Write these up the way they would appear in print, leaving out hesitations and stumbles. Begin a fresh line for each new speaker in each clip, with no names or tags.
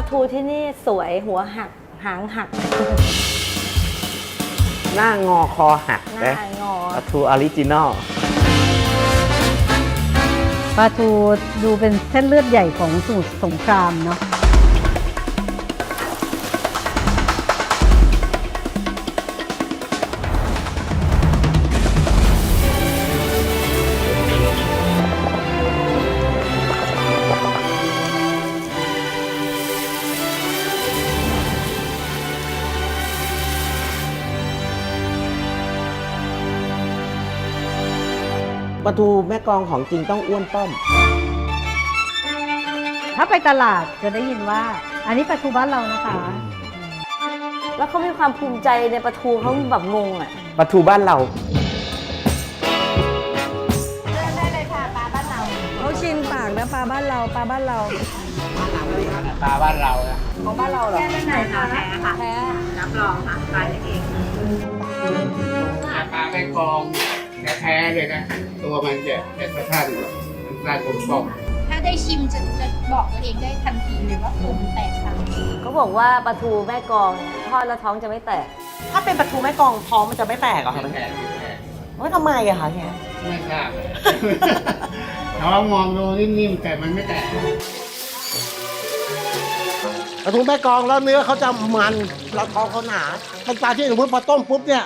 ทูที่นี่สวยหัวหักหางหัก
หน้างอคอหัก
หน้า
นะ
งอ
ปลาทูออริจินอล
ปลาทูดูเป็นเส้นเลือดใหญ่ของสมุทรสงครามเนาะ
ปลาทูแม่กลองของจริงต้องอ้วนป้อม
ถ้าไปตลาดจะได้ยินว่า อันนี้ปลาทูบ้านเรานะคะ
แล้วเขามีความภูมิใจในปลาทูเขาแบบงงอ่ะ
ปลาทูบ้านเรา
เขาชินปากนะปลาบ้านเราปลาบ้านเรา
ปลาบ้านเราอะ
ของบ้านเราเหรอแค่ไหนคะแท้ค่ะแท้
ปลาแม่กลองแท้ๆเลยนะ ตัวมันจะเป็นพระท่านมันกลายกลมกล่อม
ถ้าได้ชิมจะบอกตัวเองได้ทันทีเลยว่าผมแตกต่าง
เขาบอกว่าปลาทูแม่กลองทอดแล้วท้องจะไม่แตก
ถ้าเป็นปลาทูแม่กลองท้องมันจะไม่แตกเหรอคะ
ไม่แท้
ว่าทำไมอะคะเนี่ย
ไม่ทราบเลย ท้องมองดูนิ่มๆแต่มันไม่แตก
ปลาทูแม่กลองแล้วเนื้อเขาจะมันแล้วท้องเขาหนาเป็นปลาที่สมมติพอต้มปุ๊บเนี่ย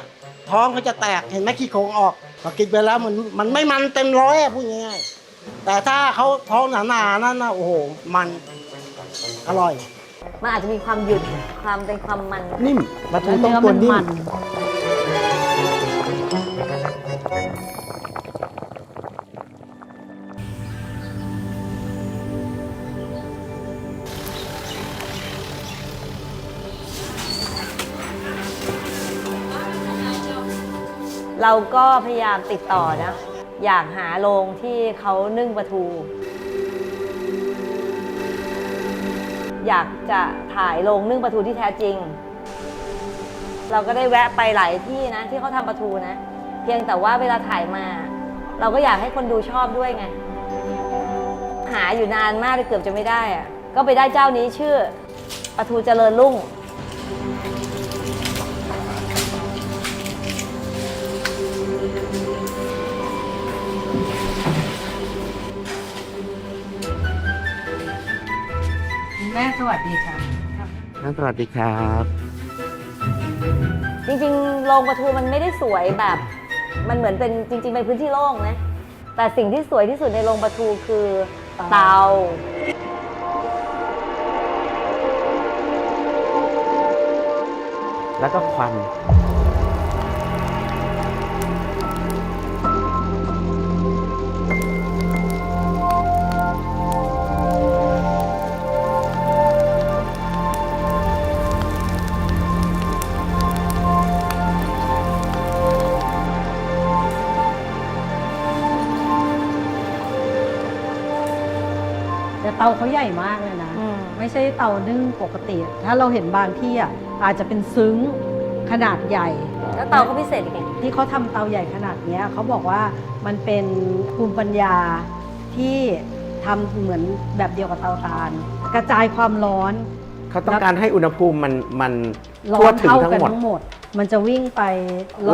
ท้องเขาจะแตกเห็นไหมขี้โครงออกพอกินไปแล้วมันไม่มันเต็มร้อยอะพูดง่ายๆแต่ถ้าเขาท้องหนาๆนั่นนะโอ้โหมันอร่อย
มันอาจจะมีความหยุ่นความเป็นความมัน
นิ่มปลาทู
แล้ว
ต้อง
เนื้อ
ตัว
มัน
นิ่
มั
ม
น
เราก็พยายามติดต่อนะ อยากหาโรงที่เขานึ่งปลาทู อยากจะถ่ายโรงนึ่งปลาทูที่แท้จริง เราก็ได้แวะไปหลายที่นะที่เขาทำปลาทูนะ เพียงแต่ว่าเวลาถ่ายมา เราก็อยากให้คนดูชอบด้วยไง หาอยู่นานมากเลยเกือบจะไม่ได้อะก็ไปได้เจ้านี้ชื่อปลาทูเจริญรุ่ง
แม่สวัสดีค่ะ
สวัสดีครับ
จริงๆ โรงปลาทูมันไม่ได้สวยแบบ มันเหมือนเป็นจริงๆ เป็นพื้นที่โล่งนะ แต่สิ่งที่สวยที่สุดในโรงปลาทูคือเตา
แล้วก็ควัน
แต่เตาเขาใหญ่มากเลยนะ
อืม
ไม่ใช่เตานึ่งปกติ ถ้าเราเห็นบางที่อ่ะอาจจะเป็นซึ้งขนาดใหญ่
แล้วเตาก็พิเศษอีกไง
ที่เขาทำเตาใหญ่ขนาดเนี้ยเขาบอกว่ามันเป็นภูมิปัญญาที่ทำเหมือนแบบเดียวกับเตาถ่าน กระจายความร้อน
เขาต้องการให้อุณหภูมิมัน
ร้อ
ทั่วน ถึง
เท่า
ทั้ง
กัน
หมด
ทั้งหมด มันจะวิ่งไป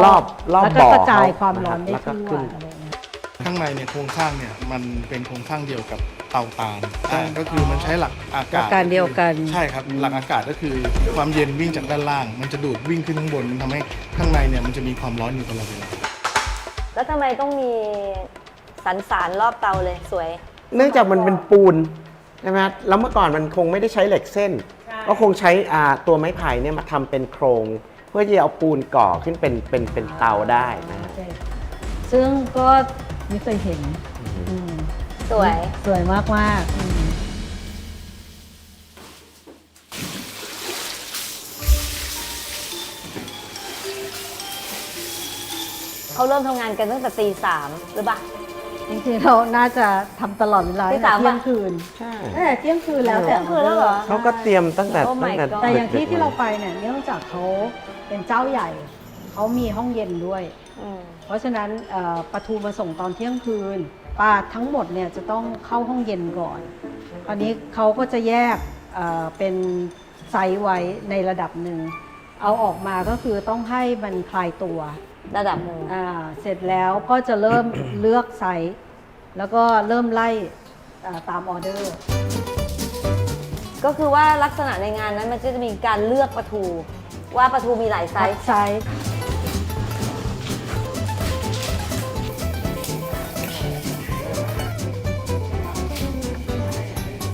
รอบ
แล้วก็
บ่อก
ระจาย
เขา
ความร้อนได้
แล้วก็
ทั่ว
ขึ้น
อะไรเงี้ย
ข้างในเนี่ยโครงสร้างเนี่ยมันเป็นโครงสร้างเดียวกับเตาถ่านก็คือมันใช้หลักอากาศ
หลักการเดียวกัน
ใช่ครับหลักอากาศก็คือความเย็นวิ่งจากด้านล่าง มันจะดูดวิ่งขึ้นข้างบนมันทำให้ข้างในเนี่ยมันจะมีความร้อนอยู่ตลอดเวลา
แล้วทำไมต้องมีสารรอบเตาเลยสวย
เนื่องจากมันเป็นปูนใช่ไหมครับแล้วเมื่อก่อนมันคงไม่ได้ใช้เหล็กเส้น ก็คงใช้ตัวไม้ไผ่เนี่ยมาทำเป็นโครง เพื่อที่จะเอาปูนก่อขึ้นเป็นเตาได้นะฮะ
ซึ่งก็ไม่เคยเห็นอืม
สวย
สวยมากๆอืม
เขาเริ่มทำงานกันตั้งแต่ตี 3หรือเปล่า
จริงๆเราน่าจะทำตลอดเวลา
ที่
ตั้งแต่
สาม
เที่ยง
ปะ
คืน
ใช่
เที่ยงคืนแล้ว
เที่ยงคืนแล้วเหรอ
เขาก็เตรียมตั้งแต่
Oh my
ตั้งแต่
God
แต่อย่างที่
ดึกๆ
ที่เราไปเนี่ยเนื่องจากเขาเป็นเจ้าใหญ่ เขามีห้องเย็นด้วย
อืม
เพราะฉะนั้นปลาทูมาส่งตอนเที่ยงคืนปลาทั้งหมดเนี่ยจะต้องเข้าห้องเย็นก่อนคราวนี้เขาก็จะแยก เป็นไซส์ไว้ในระดับหนึ่งเอาออกมาก็คือต้องให้มันคลายตัว
ระดับหนึ่ง
เสร็จแล้วก็จะเริ่มเลือกไซส์แล้วก็เริ่มไล่ตามออเดอร์
ก็คือว่าลักษณะในงานนั้นมันจะมีการเลือกปลาทูว่าปลาทูมีหลายไซส์
ไซส์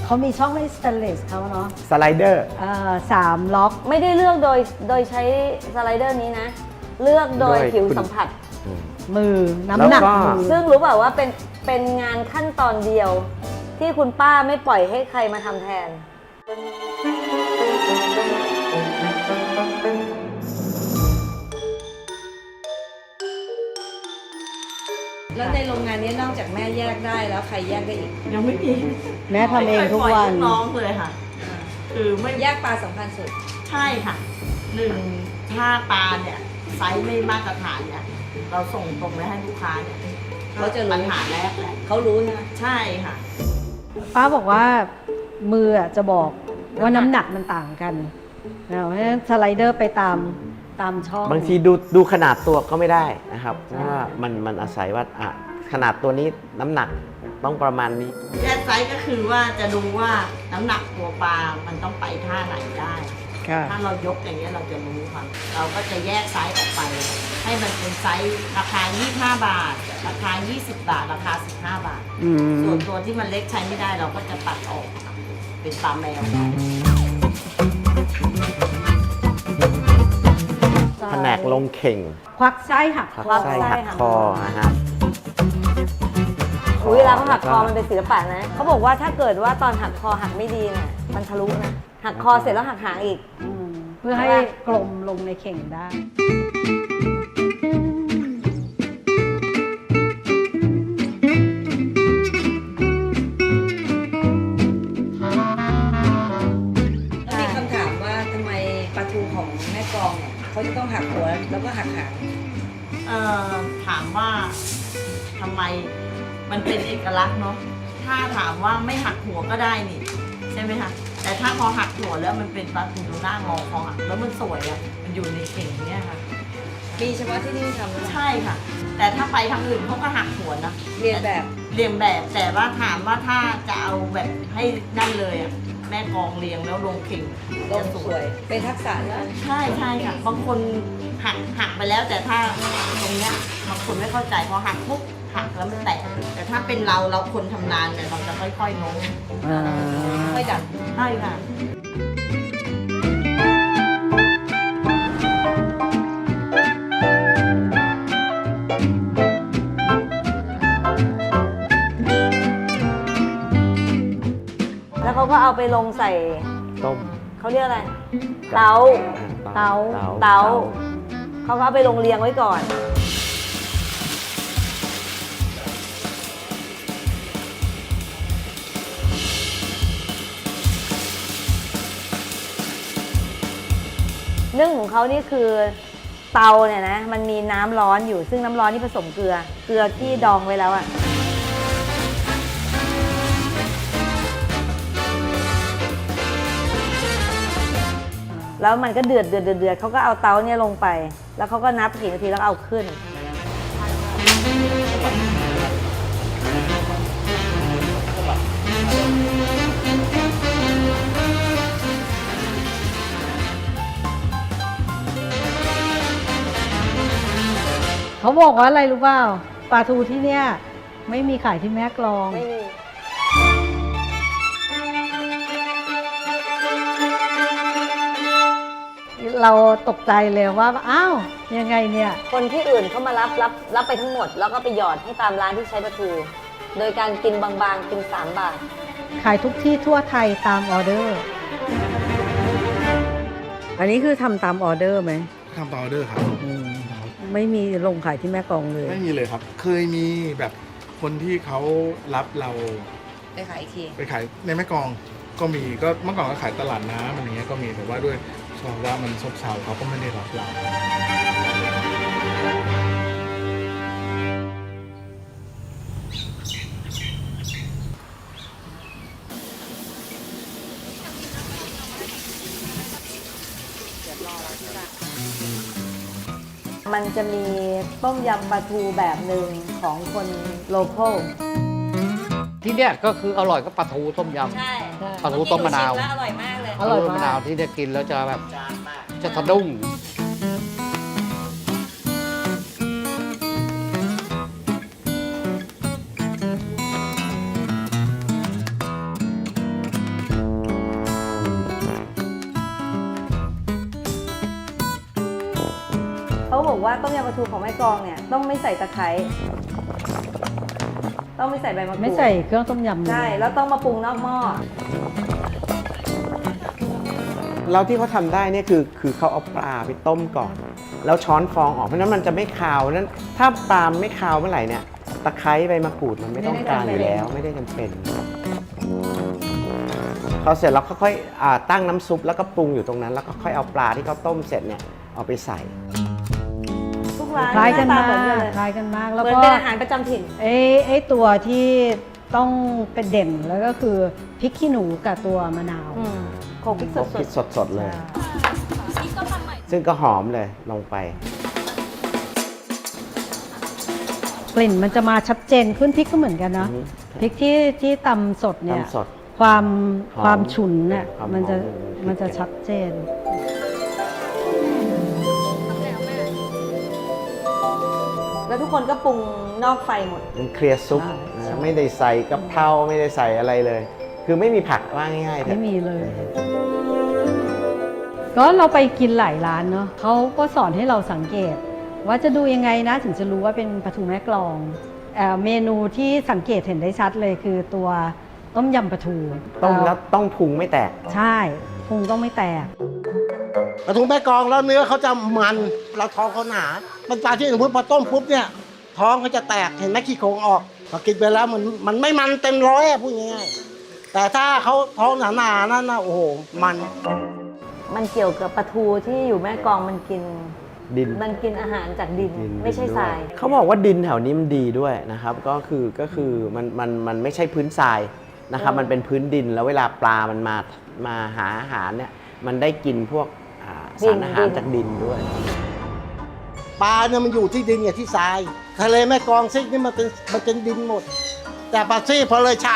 เขามีช่องให้สแตนเลสเขาเนาะ
สไลเดอร์
3 ล็อก
ไม่ได้เลือกโดยใช้สไลเดอร์นี้นะ เลือกโดย
โดย
ผิว
คุณ
สัมผัส
มือน้ำหนัก
แล้วก็
มือ
ซึ่งรู้เปล่าว่าเป็นงานขั้นตอนเดียว ที่คุณป้าไม่ปล่อยให้ใครมาทำแทน แล้วในโรงงานนี้นอกจากแม่แยกได้แล้วใครแยกได้อีก
ยังไม่มี
แม่ทำเองทุกวัน
ไม่เคยปล่อยลูน้องเลยค่ะ คือไม่
แยกปลาสำคัญสุด
ใช่ค่ะหนึ่งถ้าปลาเนี่ยไซส์ไม่มาตรฐานเนี่ยเราส่งตรงไปให้ลูกค้าเนี่ย
เขาจะรู้
ปัญหาแรกแหละ
เขารู้ใช่ไหม
ใช่ค่ะ
ป้าบอกว่ามือจะบอกว่าน้ำหนักมันต่างกันเพราะฉะนั้นสไลเดอร์ไปตามช่อง
บางทีดูขนาดตัวก็ไม่ได้นะครับเพราะว่ามันอาศัยว่าขนาดตัวนี้น้ำหนักต้องประมาณนี้
แยกไซส์ก็คือว่าจะดูว่าน้ำหนักตัวปลา มันต้องไปท่าไหนได้ ถ้าเรายกอย่างเงี้ยเราจะรู้ค่ะ เราก็จะแยกไซส์ออกไป ให้มันเป็นไซส์ราคา 25 บาท ราคา 20 บาท ราคา 15 บาท ส่วนตัวที่มันเล็กใช้ไม่ได้เราก็จะตัดออกเป็นปลาแมว
แผนกลงเข่ง
ควักไส้หัก
หัก
คอ
ไส้หักคอนะฮะ
เวลาเขาหักคอมันเป็นศิลปะนะ เขาบอกว่าถ้าเกิดว่าตอนหักคอหักไม่ดีเนี่ยมันทะลุนะ หักคอเสร็จแล้วหักหางอีก
เพื่อให้กลมลงในเข่งได้
แล้วมีคำถามว่าทำไมปลาทูของแม่กลองเนี่ยเขาจะต้องหักหัวแล้วก็หักหาง
ถามว่าทำไมมันเป็นเอกลักษณ์เนาะ ถ้าถามว่าไม่หักหัวก็ได้นี่ใช่ไหมคะ แต่ถ้าพอหักหัวแล้วมันเป็นปลาทูหน้างอคอหักแล้วมันสวยอะมันอยู่ในเข่งเนี่ยค่ะ
มีเฉพาะที่นี่ทำนะ
ใช่ค่ะ แต่ถ้าไปทางอื่นเขาก็หักหัวนะ
เรียนแบบ
เรียงแบบ แต่ว่าถามว่าถ้าจะเอาแบบให้นั่นเลยอะแม่กองเรียงแล้วลงเข่ง
ลงสวย เป็นทักษะใช่ไหม
ใช่ใช่ค่ะ บางคนหักไปแล้ว แต่ถ้าตรงเนี้ยบางคนไม่เข้าใจพอหักปุ๊บหักแล้วมันแตก แต่ถ้าเป็นเราคนทำนานเนี่ยเราจะค่อยๆโน้ม
ไม่ดัด
ใช่ค่ะ
แล้วเขาก็เอาไปลงใส่
ต้ม
เขาเรียกอะไร เตา เตา เขาก็เอาไปลงเรียงไว้ก่อน นึ่งของเขานี่คือเตาเนี่ยนะ มันมีน้ำร้อนอยู่ ซึ่งน้ำร้อนนี่ผสมเกลือที่ดองไว้แล้วอะแล้วมันก็เดือดเขาก็เอาเตาเนี่ยลงไป แล้วเขาก็นับกี่นาทีแล้วก็เอาขึ้น
เขาบอกว่าอะไรรู้เปล่าปลาทูที่เนี่ยไม่มีขายที่แม่กลอง
ไม่มี
เราตกใจเลยว่าอ้าวยังไงเนี่ย
คนที่อื่นเขามารับไปทั้งหมด แล้วก็ไปหยอดให้ตามร้านที่ใช้ปลาทู โดยการกินบางๆ กิน3 บาท
ขายทุกที่ทั่วไทยตามออเดอร์ อันนี้คือทำตามออเดอร์ไหม
ทำต่อออเดอร์ครับ
ไม่มีลงขายที่แม่กลองเลย
ไม่มีเลยครับ เคยมีแบบคนที่เขารับเรา
ไปขายอีกที
ไปขายในแม่กลองก็มีก็เมื่อก่อนก็ขายตลาดน้ำอะไรเงี้ยก็มีแต่ว่าด้วยภาวะมันซบเซาเขาก็ไม่ได้รับเรา
มันจะมีต้มยำปลาทูแบบหนึ่งของคนโลคอล
ที่เนี่ยก็คืออร่อยก็ปลาทูต้มยำ
ใช่
ปลาทูต้มมะนาว
แล้วอร่อยมากเลย
อร่อยมาก
มะนาวที่ได้กินแล้วจะแบบจะสะดุ้ง
เขาบอกว่าต้มยำปลาทูของแม่กลองเนี่ยต้องไม่ใส่ตะไคร้ต้องไม่ใส่ใบมะกรูด
ไม่ใส่เครื่องต้มยำเลย
ใช่แล้วต้องมาปรุงนอกหม้อ
แล้วที่เขาทำได้เนี่ยคือเขาเอาปลาไปต้มก่อน แล้วช้อนฟองออกเพราะฉะนั้นมันจะไม่คาวนั้นถ้าปลาไม่คาวเมื่อไหร่เนี่ยตะไคร้ใบมะกรูดมันไม่ต้องการอยู่แล้วไม่ได้จำเป็นพอเสร็จแล้วค่อยๆตั้งน้ำซุปแล้วก็ปรุงอยู่ตรงนั้น แล้วก็ค่อยเอาปลาที่เขาต้มเสร็จเนี่ยเอาไปใส่
ทุกร้าน
คล้ายกัน
ห
มา
ต
ก
เหมือนกันเลย
คล้ายกันมาก
เห
แล้ว
มือน
ก็
เป็นอาหารประจำถิ่น
ไอ้ตัวที่ต้องเป็นเด่นแล้วก็คือพริกขี้หนูกับตัวมะนาว
โขลกพริกส
พริก
ด
สดๆเลย
นี่ก็ทำใหม่
ซึ่งก็หอมเลยลงไป
กลิ่นมันจะมาชัดเจนขึ้นพริกก็เหมือนกันนะ
อือฮึ
พริกที่ตำสดเนี่ย
ตำสด
ความ
หอม
ความฉุนเนี่ย
ความ
มันจะ
หอมของพริก
มันจะชัดเจน
ๆแล้วทุกคนก็ปรุงนอกไฟหมด
มันเคลียร์ซุป
ใช่
นะไม่ได้ใส่กะเพราไม่ได้ใส่อะไรเลย คือไม่มีผักว่าง่ายๆ
ไม่มีเลย ก็เราไปกินหลายร้านเนาะเขาก็สอนให้เราสังเกต ว่าจะดูยังไงนะถึงจะรู้ว่าเป็นปลาทูแม่กลองเมนูที่สังเกตเห็นได้ชัดเลยคือตัวต้มยำปลาทู
ต้มแล้วต้องพุงไม่แตก
ใช่พุงต้องไม่แตก
ปลาทูแม่กลองแล้วเนื้อเขาจะมันเราท้องเขาหนาเป็นปลาที่สมมติพอต้มปุ๊บเนี่ยท้องเขาจะแตกเห็นไหมขี้โครงออกพอกินไปแล้วมันไม่มันเต็มร้อยอะพูดง่ายๆแต่ถ้าเขาท้องหนาๆนั่นนะโอ้โหมัน
มันเกี่ยวกับปลาทูที่อยู่แม่กลองมันกิน
ดิน
มันกินอาหารจากดิน
ดิน
ไม่ใช่
ด้วย
ทราย
เขาบอกว่าดินแถวนี้มันดีด้วยนะครับก็คือมันไม่ใช่พื้นทรายนะครับ มันเป็นพื้นดินแล้วเวลาปลามันมาหาอาหารเนี่ยมันได้กินพวกสารอาหารจากดินด้วย
ปลาเนี่ยมันอยู่ที่ดินกับที่ทรายทะเลแม่กลองซิกนี่มันเป็นดินหมด แต่ปลาซี่พอเลยช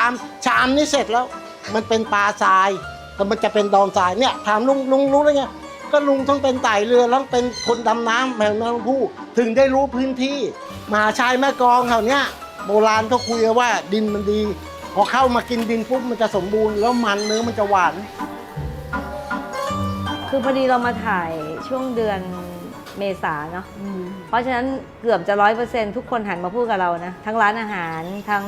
ามนี่เสร็จแล้ว มันเป็นปลาทรายแต่มันจะเป็นดอนทรายเนี่ยถามลุงรู้ได้ไงก็ลุงต้องเป็นไต่เรือแล้วเป็นคนดำน้ำแม่น้ำผู้ถึงได้รู้พื้นที่มหาชัยแม่กลองแถวเนี้ยโบราณเขาคุยกันว่าดินมันดี พอเข้ามากินดินปุ๊บมันจะสมบูรณ์แล้วมันเนื้อมันจะหวาน
คือพอดีเรามาถ่ายช่วงเดือนเมษาเนาะ เพราะฉะนั้นเกือบจะ100%ทุกคนหันมาพูดกับเรานะ ทั้งร้านอาหารทั้ง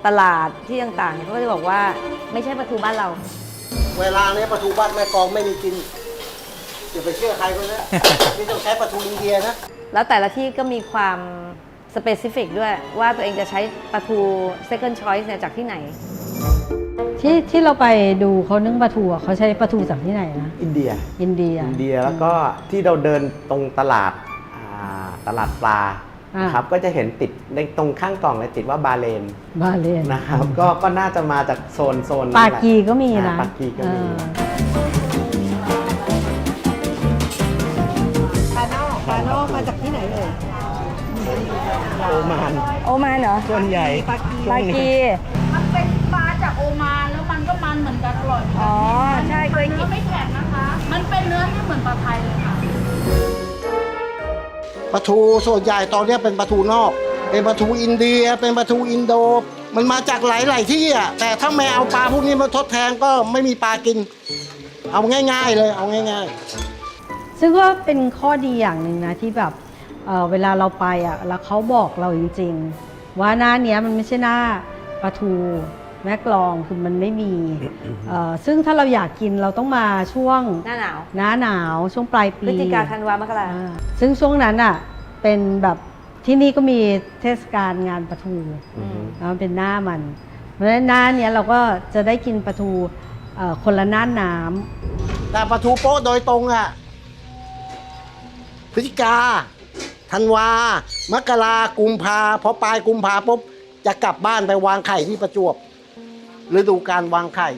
ตลาดที่ต่างๆเนี่ยเขาก็จะบอกว่าไม่ใช่ปลาทูบ้านเรา
เวลาเนี้ยปลาทูบ้านแม่กลองไม่มีกินอย่าไปเชื่อใครคนนี้ นี่ต้องใช้ปลาทูอินเดียนะ
แล้วแต่ละที่ก็มีความสเปซิฟิกด้วยว่าตัวเองจะใช้ปลาทู second choice เนี่ยจากที่ไหน
ที่เราไปดูเขานึ่งปลาทูอะเขาใช้ปลาทูจากที่ไหนนะ
อินเดีย
อินเดีย
แล้วก็ที่เราเดินตรงตลาดปลานะครับก็จะเห็นติดในตรงข้างกล่องเลยติดว่าบาเลน
บาเลน
นะครับก็น่าจะมาจากโซน
ปา
นั้นแหละ
กีก็มีนะ
ปากีก็มี
ปลานอกมาจากที่ไหนเลย
โอมาน
โอมานเหรอ
ส่วนใหญ่
ปากี
มันเป็นปลาจากโอมานแล้วมันก็มันเหมือนกันอร่อยเหมือน
อ๋
กั
อน ใช่เคยกิ
เนื้อน ไม่แข็งนะคะ มันเป็นเนื้อที่เหมือนปลาไทยเลยค่ะ
ปลาทูส่วนใหญ่ตอนเนี้ยเป็นปลาทูนอก เป็นปลาทูอินเดีย เป็นปลาทูอินโด มันมาจากหลายๆที่อ่ะแต่ถ้าไม่เอาปลาพวกนี้มาทดแทนก็ไม่มีปลากิน เอาง่ายๆเลยเอาง่ายๆ
ซึ่งก็เป็นข้อดีอย่างหนึ่งนะที่แบบเวลาเราไปอ่ะแล้วเขาบอกเราจริงๆ ว่าหน้าเนี้ยมันไม่ใช่หน้าปลาทูแม่กลองคือมันไม่มีซึ่งถ้าเราอยากกินเราต้องมาช่วง
หน้าหนาว
หน้าหนาวช่วงปลายปี
พฤศจิกาธันวามกรา
ซึ่งช่วงนั้นอ่ะเป็นแบบที่นี่ก็มีเทศกาลงานปลาทู
อือฮึ
แล้วมันเป็นหน้ามันเพราะฉะนั้นหน้าเนี้ยเราก็จะได้กินปลาทูคนละหน้าน้ำ
แต่ปลาทูโป๊ะโดยตรงอ่ะพฤศจิกาธันวามกรากุมภาพอปลายกุมภาปุ๊บจะกลับบ้านไปวางไข่ที่ประจวบฤดูการวางไข่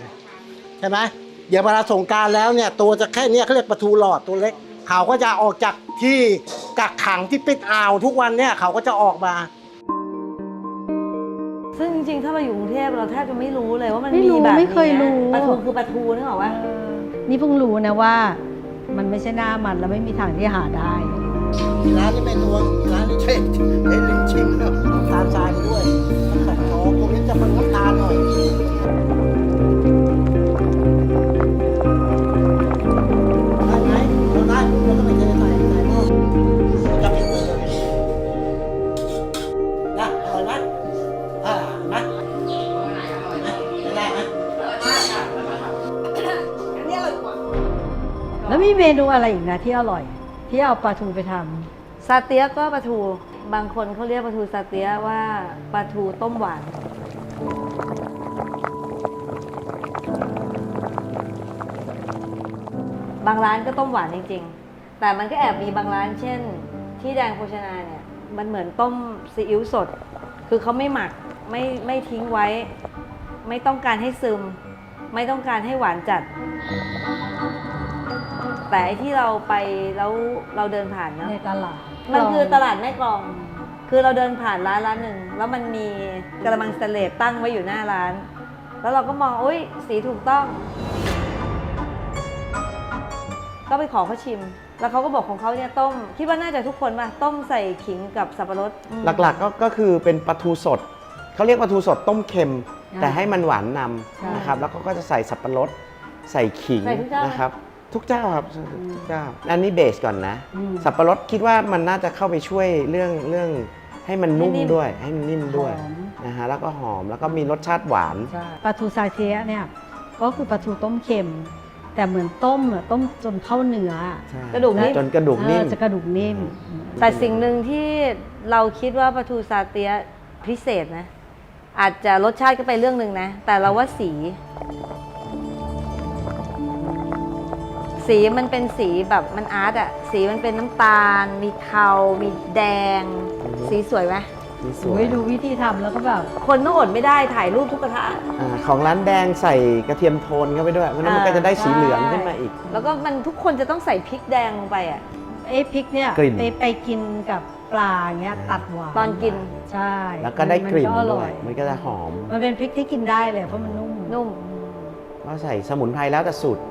ใช่ไหมเดี๋ยวเวลาสงกรารแล้วเนี่ยตัวจะแค่เนี้ยเขาเรียกปลาทูหลอดตัวเล็ก เขาก็จะออกจากที่กักขังที่ปิดอ่าวทุกวันเนี่ยเขาก็จะออกมา
ซึ่งจริงๆ ถ้าเราอยู่กรุงเทพเราแทบจะไม่รู้เลยว่ามัน
ไม่
มี
รู้
แบบนี้
ไม่เคยรู้
ปลาทูคือปลาทูนึกออกปะ
นี่เพิ่งรู้นะว่า มันไม่ใช่หน้ามันแล้วไม่มีทางที่หาได้
ร้านนี้ไม่รวมร้านนี้ใช่ลิงชิมเนาะน้ำตาลทรายไปด้วยน้ำตาลทองตรงนี้จะเป็นน้ำตาลหน่อยได้ไหมเราได้ปุ๊บเราก็ไปเทใส่หม้อจะเป็นเลยนะอร่อยไหมนะได้ไหม
แล้วมีเมนูอะไรอีกนะที่อร่อย ที่เอาปลาทูไปทำ
ซาเตียะก็ปลาทูบางคนเขาเรียกปลาทูซาเตียะว่าปลาทูต้มหวาน บางร้านก็ต้มหวานจริงๆ แต่มันก็แอบมีบางร้านเช่น ที่แดงโภชนาเนี่ยมันเหมือนต้มซีอิ๊วสด คือเขาไม่หมักไม่ทิ้งไว้ ไม่ต้องการให้ซึม ไม่ต้องการให้หวานจัด แต่ไอ้ที่เราไปแล้วเราเดินผ่านเนาะ
ในตลาด
มันคือตลาดแม่กลอง คือเราเดินผ่านร้านหนึ่งแล้วมันมีกระมังสเตนเลสตั้งไว้อยู่หน้าร้าน แล้วเราก็มองอุ้ยสีถูกต้อง ก็ไปขอเขาชิม แล้วเขาก็บอกของเขาเนี่ยต้ม คิดว่าน่าจะทุกคนป่ะต้มใส่ขิงกับสับปะรด
หลักๆก็คือเป็นปลาทูสดเขาเรียกปลาทูสดต้มเค็ม
อ่า
แต่ให้มันหวานน
ใช่
ำนะครับแล้วก็จะใส่สับปะรดใส่ขิง
ใส่ทุกเจ้าไหม
นะครับทุกเจ้าครับทุกเจ้าอันนี้เบสก่อนนะ
อืม
สับปะรดคิดว่ามันน่าจะเข้าไปช่วยเรื่องให้มันนุ่มด้วยให้มันนิ่มด้วย
หอม
นะฮะแล้วก็หอมแล้วก็มีรสชาติหวาน
ใช่ปลาทูซาเทียะเนี่ยก็คือปลาทูต้มเค็ม แต่เหมือนต้มอะต้มจนเข้าเนื้อ
ใช่
กระดูกนิ่ม
จนกระดูกนิ่ม
จะกระดูกนิ่ม
แต่สิ่งหนึ่งที่เราคิดว่าปลาทูซาเตียะพิเศษนะ อาจจะรสชาติก็ไปเรื่องหนึ่งนะ แต่เราว่าสีมันเป็นสีแบบมันอาร์ตอะสีมันเป็นน้ำตาล มีเทามีแดง สีสวยไหม
นี่ส
โอ้
วย
ยดูวิธีทำแล้วก็แบบ
คนต้องอดไม่ได้ถ่ายรูปทุกกระทะ
ของร้านแดงใส่กระเทียมโทนเข้าไปด้วยเพราะฉะนั้นมันก็จะได้สีเหลืองขึ้นมาอีก
แล้วก็มันทุกคนจะต้องใส่พริกแดงลงไปอะ
ไอ้พริกเนี่ย
กลิ่น
ไปกินกับปลาเงี้ยตัดหวาน
ตอนกิน
ใช่
แล้วก็ได้กลิ่น
มัอ
ด้
ร่
ว
อย
มันก็จะหอม
มันเป็นพริกที่กินได้เลยเพราะมันนุ่ม
นุ่ม
ก็ใส่สมุนไพรแล้วแต่สูตร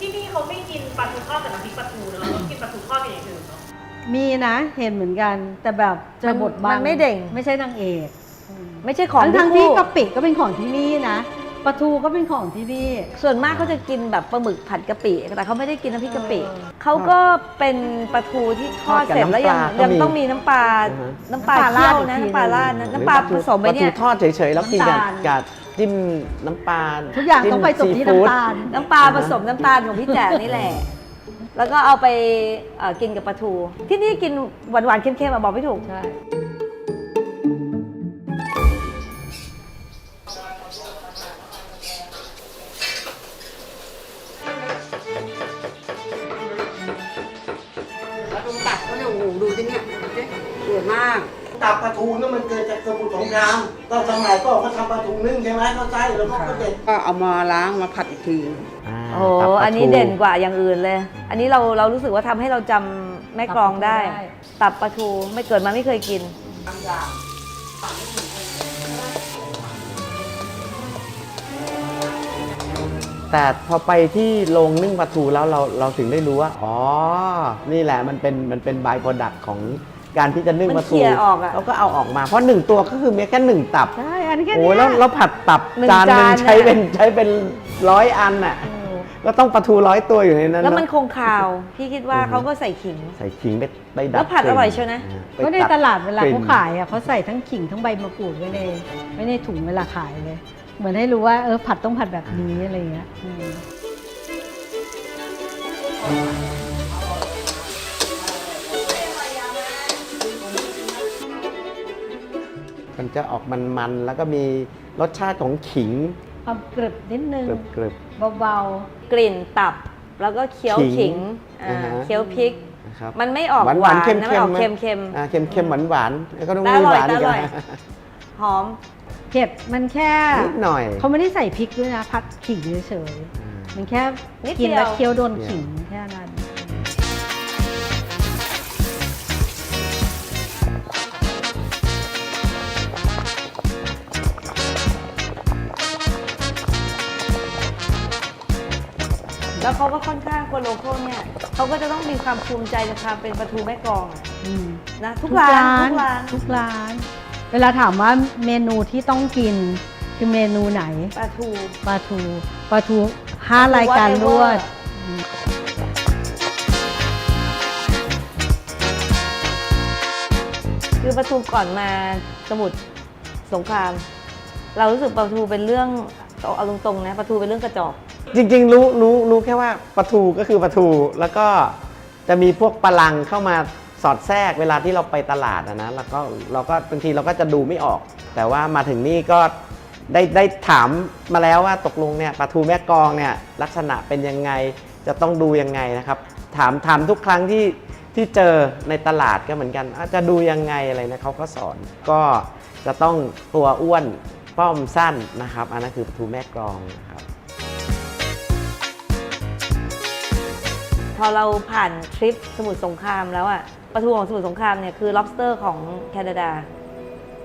ที่นี่เขาไม่กินปลาทูทอดกับน้ำพริกปลาทูนะเราต้องกินปลาทูทอดกับอย่างอื่นเนาะ
มีนะเห็นเหมือนกัน แต่แบบจะบดบัง
มันไม่เด่ง
ไม่ใช่นางเอก
ไม่ใช่ของ
ทั้งที่
คู่
กะปิก็เป็นของที่นี่นะปลาทูก็เป็นของที่นี่
ส่วนมากเขาจะกินแบบปลาหมึกผัดกะปิ แต่เขาไม่ได้กินน้ำพริกกะปิ
เออ
เขาก็เป็นปลาทูที่ทอดเสร็จแล้วยังต้องมีน้ำปลา น้ำปลาเคี่ยวนะน้ำปลาราดนะน้ำปลาผสมไปเนี่
ป
ย
ลาทูทอดเฉยๆแล้วกินกับ
น้ำตาล
กับจิ้มน้ำปลา
ทุกอย่างต้องไปจบที่
ซีฟู้ด
น้ำตาล
น้ำปลาผสมน้ำตาลของพี่แจ๋นี่แหละ แล้วก็เอาไปกินกับปลาทู ที่นี่กินหวานๆเค็มๆอะบอกไม่ถูก
ใช่
ตัดก็เนี่ยโอ้โหดูที่เนี่ยสวยมาก
ตับปลาทูนี่มันเกิดจากสมุทรสงครามตอนสมัยก่อนเขาทำปลาทูนึ่งใช่ไหมเขาใช้แล้วก็เด็ด
ก็เอามาล้างมาผัดอีกที
โอ้โหอันนี้เด่นกว่าอย่างอื่นเลย อันนี้เรารู้สึกว่าทำให้เราจำแม่กลองได้ ตับปลาทูไม่เกิดมาไม่เคยกิน
แต่พอไปที่โรงนึ่งปลาทูแล้วเราถึงได้รู้ว่า อ๋อ นี่แหละมันเป็นบายโปรดักต์ของการที่จะนึ่งปลาทู
มันเคลียร์ออกอะ
เราก็เอาออกมาเพราะ1ตัวก็คือมีแค่1ตับ
ใช่อันนี้แค่
โอ้
เนี้
ยแล้วเราผัดตับ
หนึ่ง
จานหนึ่ง
จาน
ใช้เป็น100 อันน่ะก็ต้องปลาทู100 ตัวอยู่ในนั้น
แล้วมัน
เอะ
คงคาว พี่คิดว่าเขาก็ใส่ขิง
ใส่ขิงไปดับ
แล้วผัดอร่อยเชียวนะ
ไป
ก็ใน
บ
ตลาดเวลาก
ลิ่น
เขาขายอ่ะเขาใส่ทั้งขิงทั้งใบมะกรูดไว้ในถุงเวลาขายเลย เหมือนให้รู้ว่าผัดต้องผัดแบบนี้อะไรอย่างเงี้ย
มันจะออกมันๆแล้วก็มีรสชาติของขิง
ความกรึบนิดนึง
กรึบ
เบาก
ลิ่นตับ แล้วก็เคี้ยว
ขิ
ขิง
ง
อ่า
อ่าฮะ
เคี้ยวพริก
นะครับ
มันไม่ออก
หวาน
หวาน
เค็ม
นะ
เค็
มันอ
ม
อกเค็มเค็ม
เค็มเค็มหวานหวานแล้วก็ต้อง
แต่
มี
อร่
ห
อยว
าน
แต่
อี
อก ร่อย
นะ
หอม
เผ็ดมันแค่
นิดหน่อย
เขาไม่ได้ใส่พริกด้วยนะพัดขิงเฉยๆมันแค่
นิด
กิน
เดียว
แล้วเคี้ยวโดน
เดียว
ขิงแค่นั้น
แล้วเขาก็ค่อนข้างคนโลคอลเนี่ยเขาก็จะต้องมีความภูมิใจในความเป็นปลาทูแม่กลองอะ
อืม
นะทุกร้านทุกร้าน
ทุกร้าน เวลาถามว่าเมนูที่ต้องกินคือเมนูไหน
ปลาทู
ปลาทู5 รายการรวด
คือปลาทูก่อนมาสมุทรสงคราม เรารู้สึกปลาทูเป็นเรื่องเอาตรงๆนะปลาทูเป็นเรื่องกระจอก
จริงๆรู้แค่ว่าปลาทูก็คือปลาทูแล้วก็จะมีพวกปลาลังเข้ามาสอดแทรกเวลาที่เราไปตลาดนะแล้วก็เราก็บางทีเราก็จะดูไม่ออก แต่ว่ามาถึงนี่ก็ได้ถามมาแล้วว่าตกลงเนี่ยปลาทูแม่กลองเนี่ยลักษณะเป็นยังไงจะต้องดูยังไงนะครับถามทุกครั้งที่เจอในตลาดก็เหมือนกันจะดูยังไงอะไรนะเขาก็สอนก็จะต้องตัวอ้วนป้อมสั้นนะครับอันนั้นคือปลาทูแม่กลองนะครับ
พอเราผ่านทริปสมุทรสงครามแล้วอะปลาทูของสมุทรสงครามเนี่ยคือ lobster ของแคนาดา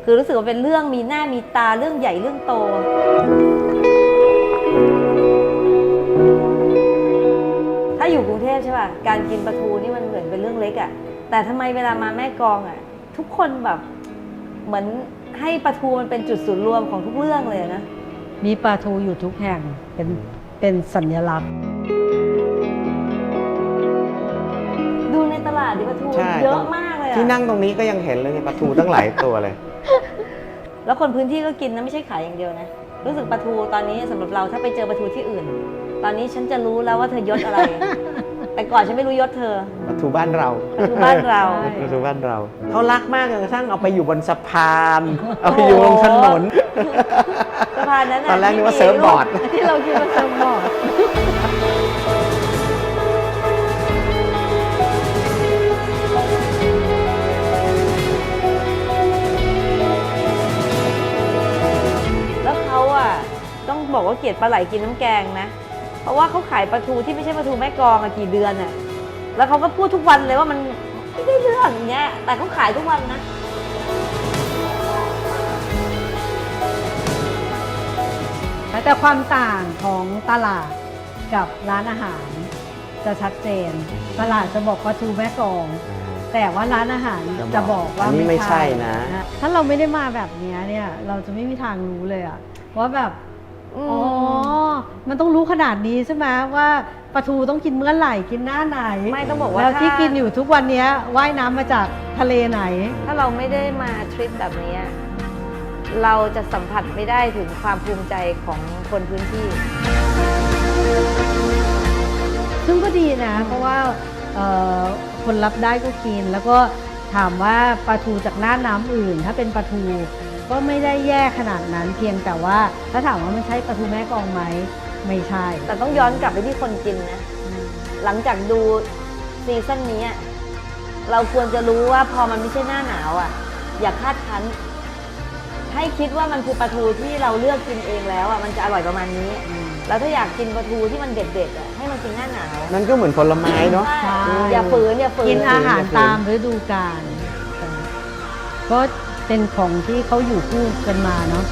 คือรู้สึกว่าเป็นเรื่องมีหน้ามีตาเรื่องใหญ่เรื่องโต ถ้าอยู่กรุงเทพใช่ป่ะการกินปลาทูนี่มันเหมือนเป็นเรื่องเล็กอะแต่ทำไมเวลามาแม่กลองอะทุกคนแบบเหมือนให้ปลาทูมันเป็นจุดศูนย์รวมของทุกเรื่องเลยนะ
มีปลาทูอยู่ทุกแห่งเป็นสัญลักษณ์
ดูในตลาดดิปลาทู
ใช่
เยอะมากเลยอะ
ที่นั่งตรงนี้ก็ยังเห็นเลยปลาทูตั้งหลายตัวเลย
แล้วคนพื้นที่ก็กินนะไม่ใช่ขายอย่างเดียวนะ รู้สึกปลาทูตอนนี้สำหรับเราถ้าไปเจอปลาทูที่อื่น ตอนนี้ฉันจะรู้แล้วว่าเธอยศอะไร แต่ก่อนฉันไม่รู้ยศเธอ
ปลาทูบ้านเรา
ปลาทูบ้านเรา
ปลาทูบ้านเราเขารักมากจนกระทั่งเอาไปอยู่บนสะพานเอาไปอยู่บนถนน
สะพานนั้นน่ะ
ตอนแรกนึกว่าเซิร์ฟบอร์ด
ที่เราคิดว่าเซิร์ฟบอร์ด
แล้วเขาอะต้องบอกว่าเกลียดปลาไหลกินน้ำแกงนะ เพราะว่าเขาขายปลาทูที่ไม่ใช่ปลาทูแม่กลองอะกี่เดือนอะแล้วเขาก็พูดทุกวันเลยว่ามันไม่ได้เรื่องอย่างเงี้ย แต่เขาขายทุกวันนะ
แต่ความต่างของตลาดกับร้านอาหารจะชัดเจน ตลาดจะบอกปลาทูแม่กลอง แต่ว่าร้านอาหารจะบอกว่า
อันนี้ไม่ใช่นะ
ถ้าเราไม่ได้มาแบบนี้เนี่ยเราจะไม่มีทางรู้เลยอะว่าแบบอ๋อมันต้องรู้ขนาดนี้ใช่ไหมว่าปลาทูต้องกินเมื่อไหร่กินหน้าไหน
ไม่ต้องบอกว่า
แล้วที่
ถ้า
กินอยู่ทุกวันนี้ว่ายน้ำมาจากทะเลไหน
ถ้าเราไม่ได้มาทริปแบบนี้เราจะสัมผัสไม่ได้ถึงความภูมิใจของคนพื้นที่
ซึ่งก็ดีนะ เพราะว่าคนรับได้ก็กิน แล้วก็ถามว่าปลาทูจากหน้าน้ำอื่น ถ้าเป็นปลาทูก็ไม่ได้แย่ขนาดนั้น เพียงแต่ว่าถ้าถามว่ามันใช่ปลาทูแม่กลองไหมไม่ใช่
แต่ต้องย้อนกลับไปที่คนกินนะ หลังจากดูซีซั่นนี้อะเราควรจะรู้ว่าพอมันไม่ใช่หน้าหนาวอ่ะ อย่าคาดคั้น ให้คิดว่ามันคือปลาทูที่เราเลือกกินเองแล้วอ่ะมันจะอร่อยประมาณนี้ แล้วถ้าอยากกินปลาทูที่มันเด็ดๆอ่ะให้มันกินหน้าหนาว
นั่นก็เหมือนผลไม้เนาะ
ใช่อย่าฝืนอย่าฝืน
กินอาหารตามฤดูกาลก็เป็นของที่เขาอยู่คู่กันมาเนาะ